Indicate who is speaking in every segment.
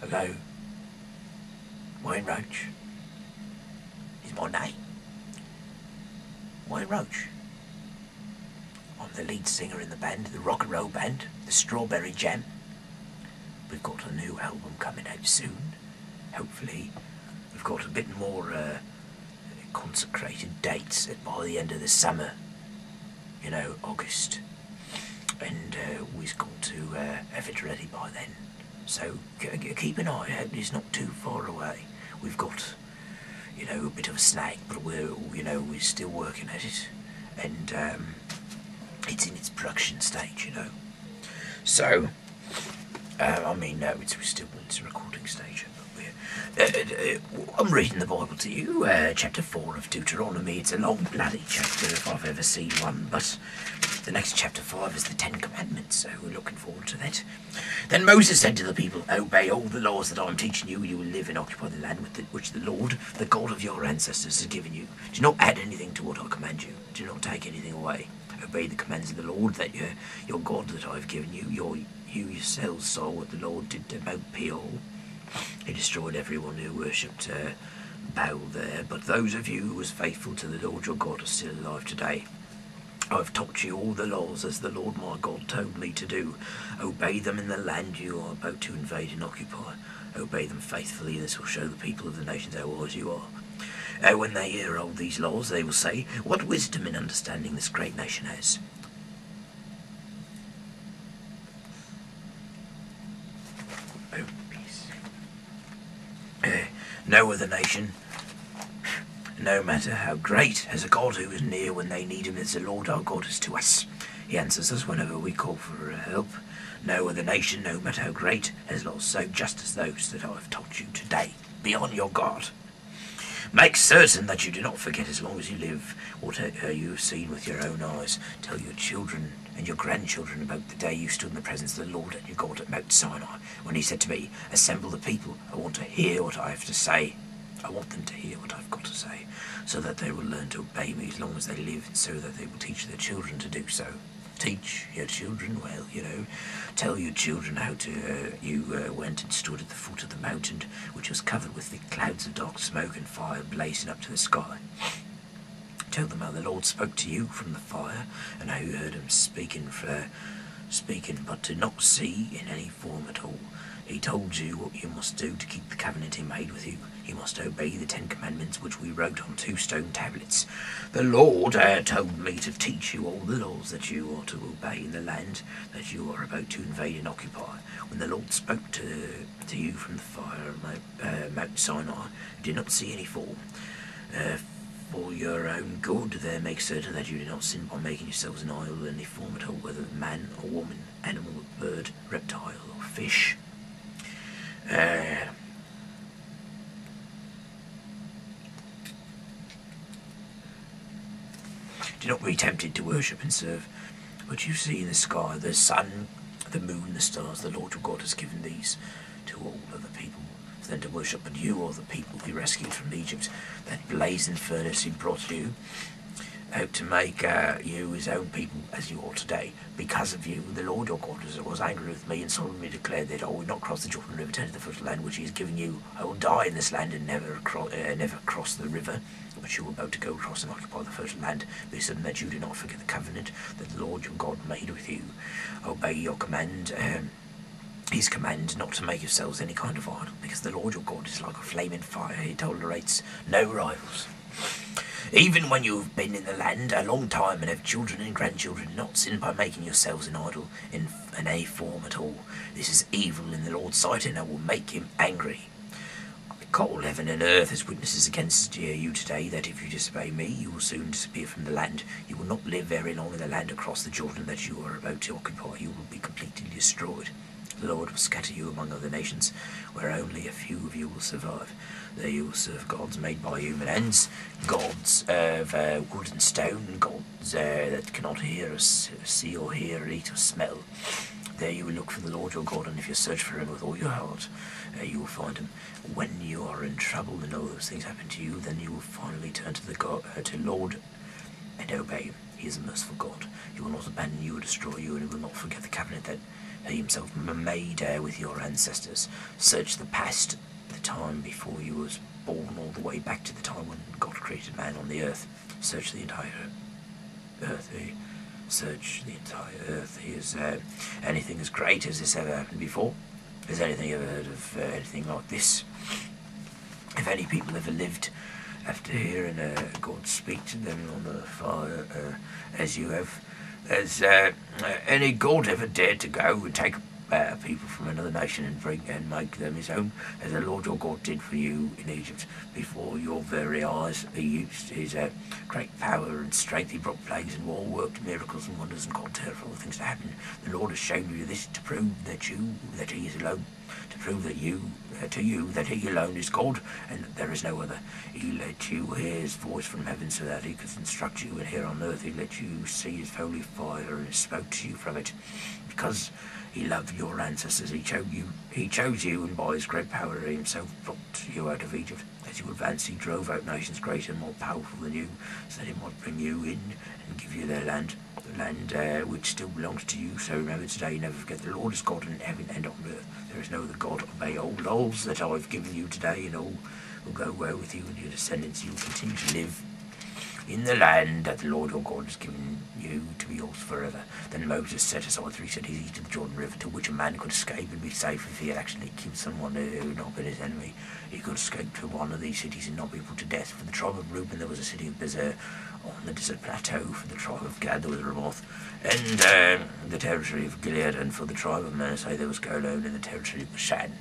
Speaker 1: Hello, Wayne Roach is my name. Wayne Roach. I'm the lead singer in the band, the rock and roll band, the Strawberry Jam. We've got a new album coming out soon. Hopefully, we've got a bit more consecrated dates by the end of the summer. You know, August. And we've got to have it ready by then. So keep an eye out, it's not too far away. We've got, you know, a bit of a snag, but we're still working at it. And it's in its production stage, you know. So, we're still in its recording stage. I'm reading the Bible to you, chapter 4 of Deuteronomy. It's a long bloody chapter if I've ever seen one, but the next chapter 5 is the 10 Commandments, so we're looking forward to that. Then Moses said to the people, obey all the laws that I'm teaching you. You will live and occupy the land which the Lord, the God of your ancestors, has given you. Do not add anything to what I command you. Do not take anything away. Obey the commands of the Lord, that your God that I've given you. You yourselves saw what the Lord did to Mount Peor. He destroyed everyone who worshipped Baal there, but those of you who was faithful to the Lord your God are still alive today. I've taught you all the laws as the Lord my God told me to do. Obey them in the land you are about to invade and occupy. Obey them faithfully, this will show the people of the nations how wise you are. When they hear all these laws, they will say, what wisdom and understanding this great nation has. No other nation, no matter how great, has a God who is near when they need him as the Lord our God is to us. He answers us whenever we call for help. No other nation, no matter how great, has laws so just as those that I have taught you today. Be on your guard. Make certain that you do not forget as long as you live what you have seen with your own eyes. Tell your children and your grandchildren about the day you stood in the presence of the Lord and your God at Mount Sinai, when he said to me, assemble the people, I want to hear what I have to say. I want them to hear what I've got to say, so that they will learn to obey me as long as they live, and so that they will teach their children to do so. Teach your children, well, tell your children how to, you went and stood at the foot of the mountain, which was covered with thick clouds of dark smoke and fire blazing up to the sky. Tell them how the Lord spoke to you from the fire, and how you heard him speaking, but did not see in any form at all. He told you what you must do to keep the covenant he made with you. You must obey the 10 Commandments which we wrote on 2 stone tablets. The Lord told me to teach you all the laws that you are to obey in the land that you are about to invade and occupy. When the Lord spoke to you from the fire of Mount Sinai, you did not see any form. For your own good, there make certain that you do not sin by making yourselves an idol in any form at all, whether man or woman, animal, bird, reptile, or fish. Do not be tempted to worship and serve what you see in the sky, the sun, the moon, the stars. The Lord your God has given these to all other people for them to worship, but you are the people he rescued from Egypt, that blazing furnace he brought you out to make you his own people as you are today. Because of you, the Lord your God was angry with me and solemnly declared that I would not cross the Jordan River to enter the fertile land which he has given you. I will die in this land and never cross the river, but you are about to go across and occupy the fertile land. Be certain that you do not forget the covenant that the Lord your God made with you. Obey your command, his command not to make yourselves any kind of idol, because the Lord your God is like a flaming fire. He tolerates no rivals. Even when you have been in the land a long time and have children and grandchildren, not sin by making yourselves an idol in any form at all. This is evil in the Lord's sight, and I will make him angry. I call heaven and earth as witnesses against you today, that if you disobey me, you will soon disappear from the land. You will not live very long in the land across the Jordan that you are about to occupy. You will be completely destroyed. The Lord will scatter you among other nations, where only a few of you will survive. There you will serve gods made by human hands, gods of wood and stone, gods that cannot hear or see or hear or eat or smell. There you will look for the Lord your God, and if you search for him with all your heart, you will find him. When you are in trouble and all those things happen to you, then you will finally turn to the Lord and obey him. He is a merciful God. He will not abandon you or destroy you, and he will not forget the covenant that he himself made with your ancestors. Search the past, the time before you was born, all the way back to the time when God created man on the earth. Search the entire earth. Search the entire earth. Is anything as great as this ever happened before? Has anything ever heard of anything like this? If any people ever lived after hearing God speak to them on the fire, as you have, has any God ever dared to go and take people from another nation and make them his own, as the Lord your God did for you in Egypt before your very eyes? He used his great power and strength. He brought plagues and war, worked miracles and wonders, and caused terrible things to happen. The Lord has shown you this to prove that he is alone, to prove that to you that he alone is God and that there is no other. He let you hear his voice from heaven so that he could instruct you, and here on earth he let you see his holy fire and spoke to you from it. Because he loved your ancestors, he chose you, and by his great power he himself brought you out of Egypt. As you advanced, he drove out nations greater and more powerful than you, so that he might bring you in and give you their land, the land which still belongs to you. So remember today, never forget, the Lord is God in heaven and on earth. There is no other God. Obey all laws that I've given you today, and all will go well with you and your descendants. You will continue to live in the land that the Lord your God has given you to be yours forever. Then Moses set aside 3 cities east of the Jordan River, to which a man could escape and be safe if he had actually killed someone who had not been his enemy. He could escape to one of these cities and not be put to death. For the tribe of Reuben there was a city of Bezer on the desert plateau. For the tribe of Gad there was Ramoth, and the territory of Gilead. And for the tribe of Manasseh there was Golan in the territory of Bashan.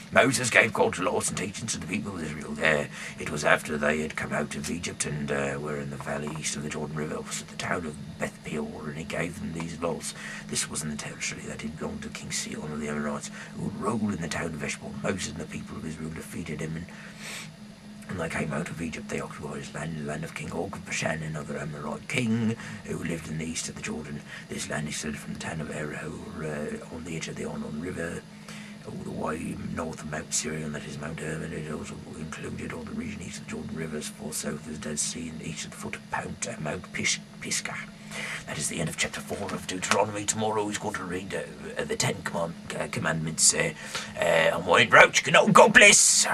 Speaker 1: Moses gave God's laws and teachings to the people of Israel there. It was after they had come out of Egypt and were in the valley east of the Jordan River, opposite the town of Beth Peor, and he gave them these laws. This was in the territory that had belonged to King Sihon of the Amorites, who would rule in the town of Heshbon. Moses and the people of Israel defeated him, and when they came out of Egypt, they occupied his land, the land of King Og of Bashan, another Amorite king who lived in the east of the Jordan. This land extended from the town of Ereh on the edge of the Arnon River all the way north of Mount Sirion, that is Mount Hermon. It also included all the region east of the Jordan River, as far south as the Dead Sea, and east of the foot of Mount Pisgah. That is the end of chapter 4 of Deuteronomy. Tomorrow he's going to read the 10 commandments. I'm Roach. Good night, God bless.